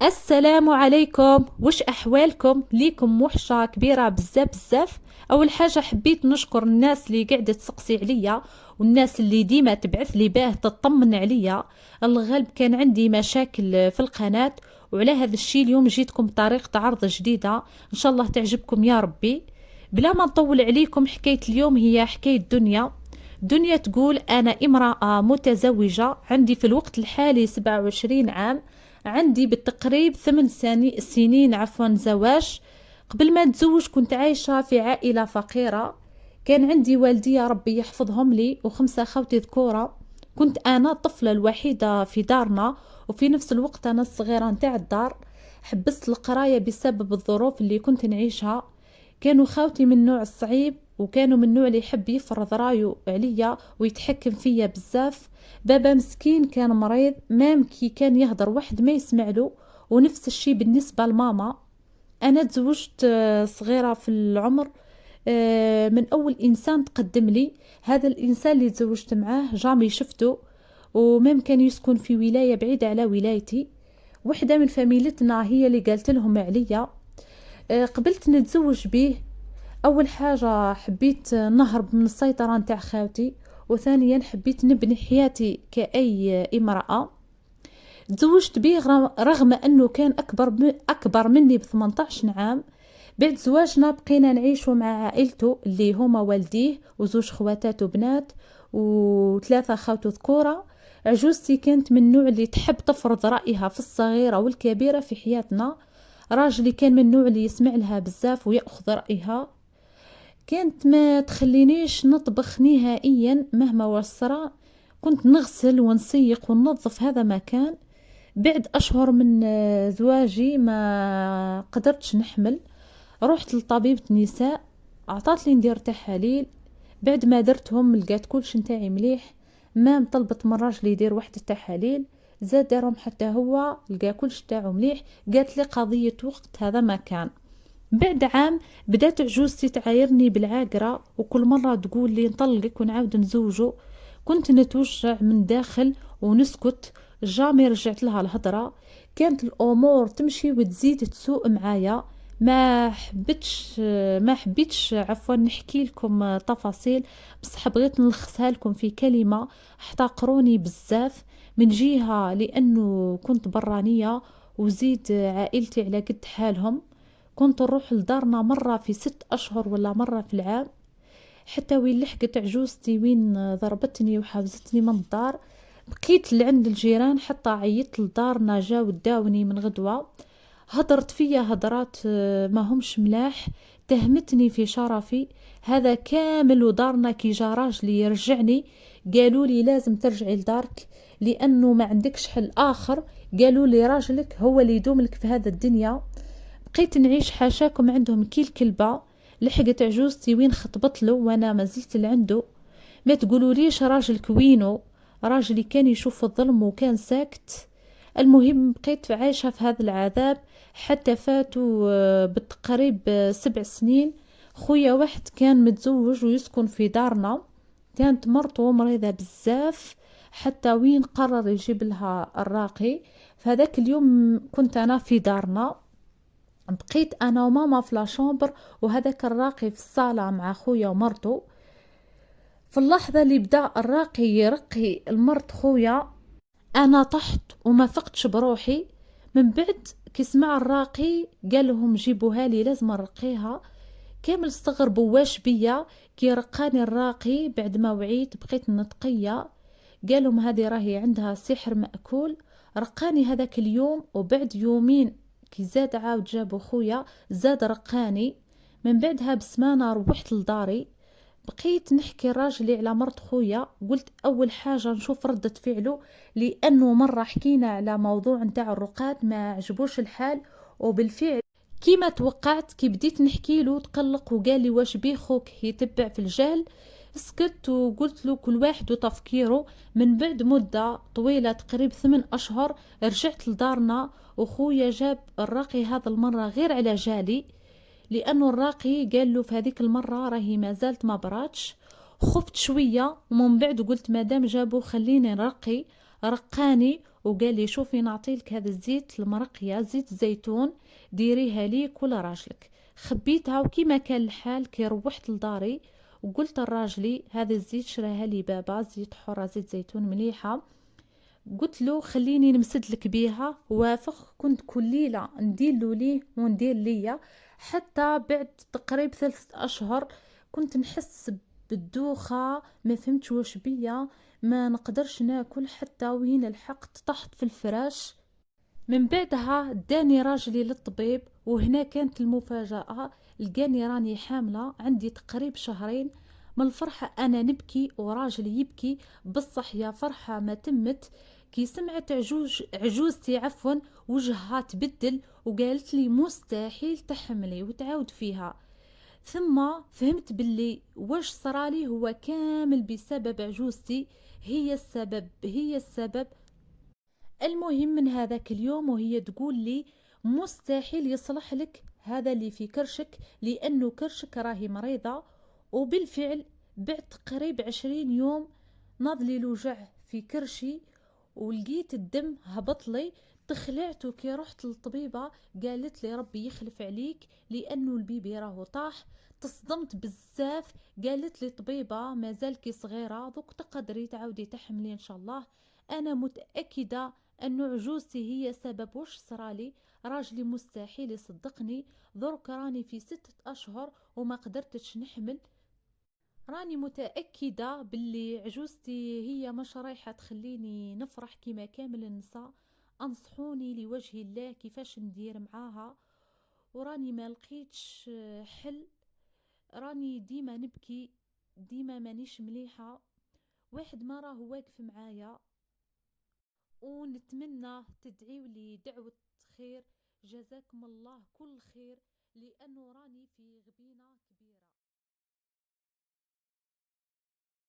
السلام عليكم، وش احوالكم؟ ليكم وحشة كبيرة بزاف بزاف. اول حاجة حبيت نشكر الناس اللي قاعدة تسقسي عليا، والناس اللي ديما تبعث لي باه تطمن عليا. الغالب كان عندي مشاكل في القناة، وعلى هذا الشيء اليوم جيتكم بطريقة عرض جديدة ان شاء الله تعجبكم يا ربي. بلا ما نطول عليكم، حكاية اليوم هي حكاية دنيا. دنيا تقول: أنا امرأة متزوجة، عندي في الوقت الحالي 27 عام، عندي بالتقريب 8 سنين زواج. قبل ما نتزوج كنت عايشة في عائلة فقيرة، كان عندي والدي يا ربي يحفظهم لي وخمسة خوتي ذكورة. كنت أنا الطفلة الوحيدة في دارنا، وفي نفس الوقت أنا الصغيرة نتاع الدار. حبست القراية بسبب الظروف اللي كنت نعيشها. كانوا خاوتي من النوع الصعيب، وكانوا من النوع اللي يحب يفرض رايه عليا ويتحكم فيا بزاف. بابا مسكين كان مريض، مام كي كان يهدر واحد ما يسمع له. ونفس الشي بالنسبة لماما. أنا تزوجت صغيرة في العمر، من أول إنسان تقدم لي. هذا الإنسان اللي تزوجت معاه جامي شفته، ومام كان يسكن في ولاية بعيدة على ولايتي. وحدة من فاميلتنا هي اللي قالت لهم عليا. قبلت نتزوج به. أول حاجة حبيت نهرب من السيطرة نتاع خاوتي، وثانيا حبيت نبني حياتي كأي امرأة. تزوجت به رغم أنه كان أكبر مني ب18 عام. بعد زواجنا بقينا نعيشوا مع عائلته اللي هما والديه وزوج خواتات وبنات وثلاثة خاوته ذكورة. عجوزتي كانت من النوع اللي تحب تفرض رأيها في الصغيرة والكبيرة في حياتنا. راجلي كان من النوع اللي يسمع لها بزاف ويأخذ رأيها. كانت ما تخلينيش نطبخ نهائيا مهما وصرا. كنت نغسل ونسيق وننظف هذا مكان. بعد أشهر من زواجي ما قدرتش نحمل. رحت لطبيبة نساء، عطات لي ندير تحاليل. بعد ما درتهم لقيت كلش نتاعي مليح. ما طلبت من راجلي يدير واحد التحاليل، زاد دارهم حتى هو لقى كلش تاعو مليح. قالت لي قضية وقت هذا ما كان. بعد عام بدات عجوزتي تعايرني بالعاقرة، وكل مرة تقول لي نطلقك ونعاود نزوجه. كنت نتوجع من داخل ونسكت. جامي رجعت لها الهضرة. كانت الأمور تمشي وتزيد تسوء معايا. ما حبيتش عفوا نحكي لكم تفاصيل، بس بغيت نلخصها لكم في كلمة. احتقروني بزاف، من جهة لأنه كنت برانية، وزيد عائلتي على قد حالهم. كنت نروح لدارنا مرة في 6 أشهر ولا مرة في العام. حتى وين لحقت عجوزتي وين ضربتني وحابستني من الدار. بقيت لعند الجيران حتى عيطت لدارنا، جاو داوني من غدوة. هدرت فيا هدرات ما همش ملاح. تهمتني في شرفي هذا كامل، ودارنا كي جا راجلي يرجعني قالوا لي لازم ترجعي لدارك لأنه ما عندكش حل آخر. قالوا لي راجلك هو اللي يدوم لك في هذا الدنيا. بقيت نعيش حاشاكم عندهم كي الكلبة. لحقت عجوزتي وين خطبت له وانا ما زلت لعنده. ما تقولوا ليش راجلك وينه؟ راجلي كان يشوف الظلم وكان ساكت. المهم بقيت عايشة في هذا العذاب حتى فاتوا بالتقريب 7 سنين. خويا واحد كان متزوج ويسكن في دارنا، كانت مرته مريضة بزاف، حتى وين قرر يجيب لها الراقي. فهذاك اليوم كنت أنا في دارنا، بقيت انا وماما في لاشومبر، وهذاك الراقي في الصالة مع خويا ومرته. في اللحظة اللي بدأ الراقي يرقي المرت خويا، انا طحت وما فقتش بروحي. من بعد كي سمع الراقي قال لهم جيبوها لي لازم نرقيها. كامل استغربوا واش بيا. كي رقاني الراقي بعد ما وعيت بقيت نتقيا. قالهم هذه راهي عندها سحر مأكول. رقاني هذاك اليوم، وبعد يومين كي زاد عاود جابو خويا زاد رقاني. من بعدها بسمانة روحت لداري. بقيت نحكي راجلي على مرت خويا. قلت أول حاجة نشوف ردة فعله، لأنه مرة حكينا على موضوع نتاع الرقاد ما عجبوش الحال. وبالفعل كيما توقعت كي بديت نحكي له تقلق وقال لي واش بيه خوك يتبع في الجهل. سكت وقلت له كل واحد وتفكيره. من بعد مدة طويلة تقريب 8 أشهر رجعت لدارنا، وخويا جاب الراقي هذا المرة غير على جالي، لأنه الراقي قال له في هذيك المرة راهي ما زالت ما براتش. خفت شوية، ومن بعد قلت مادام جابوا خليني نرقي. رقاني وقال لي شوفي نعطيلك هذا الزيت المرقية، زيت زيتون، ديريها ليك ولا راجلك. خبيتها وكيما كان الحال كي روحت لداري وقلت لراجلي هذا الزيت شراها لي بابا، زيت حرة زيت زيتون مليحة. قلت له خليني نمسد لك بيها، وافق. كنت كل ليلة ندير ليه وندير ليا، حتى بعد تقريب 3 أشهر كنت نحس بالدوخة، ما فهمتش واش بيا، ما نقدرش ناكل حتى وين لحقت طحت في الفراش. من بعدها داني راجلي للطبيب، وهنا كانت المفاجأة، لقاني راني حاملة عندي تقريب شهرين. من الفرحة أنا نبكي وراجلي يبكي، بصح يا فرحة ما تمت. كي سمعت عجوزتي عفوا وجهها تبدل، وقالت لي مستحيل تحملي وتعاود فيها. ثم فهمت باللي واش صرالي هو كامل بسبب عجوزتي، هي السبب. المهم من هذاك اليوم وهي تقول لي مستحيل يصلح لك هذا اللي في كرشك، لأنه كرشك راهي مريضة. وبالفعل بعد قريب 20 يوم نضلي الوجع في كرشي، ولقيت الدم هبط لي. تخلعت وكي رحت للطبيبة قالت لي ربي يخلف عليك لأنه البيبي راهو طاح. تصدمت بزاف، قالت لي طبيبة مازالكي صغيرة دوك تقدري تعاودي تحملي إن شاء الله. أنا متأكدة أنه عجوزتي هي سبب وش صرالي. راجلي مستحيل يصدقني، درك راني في 6 أشهر وما قدرتش نحمل. راني متأكدة باللي عجوزتي هي مش رايحة تخليني نفرح كما كامل النساء. أنصحوني لوجه الله كيفاش ندير معاها، وراني ما لقيتش حل. راني ديما نبكي، ديما مانيش مليحة، واحد ما راه واقف معايا. ونتمنى تدعيوا لي دعوة خير. جزاكم الله كل خير، لأنه راني في غبينة كبيرة.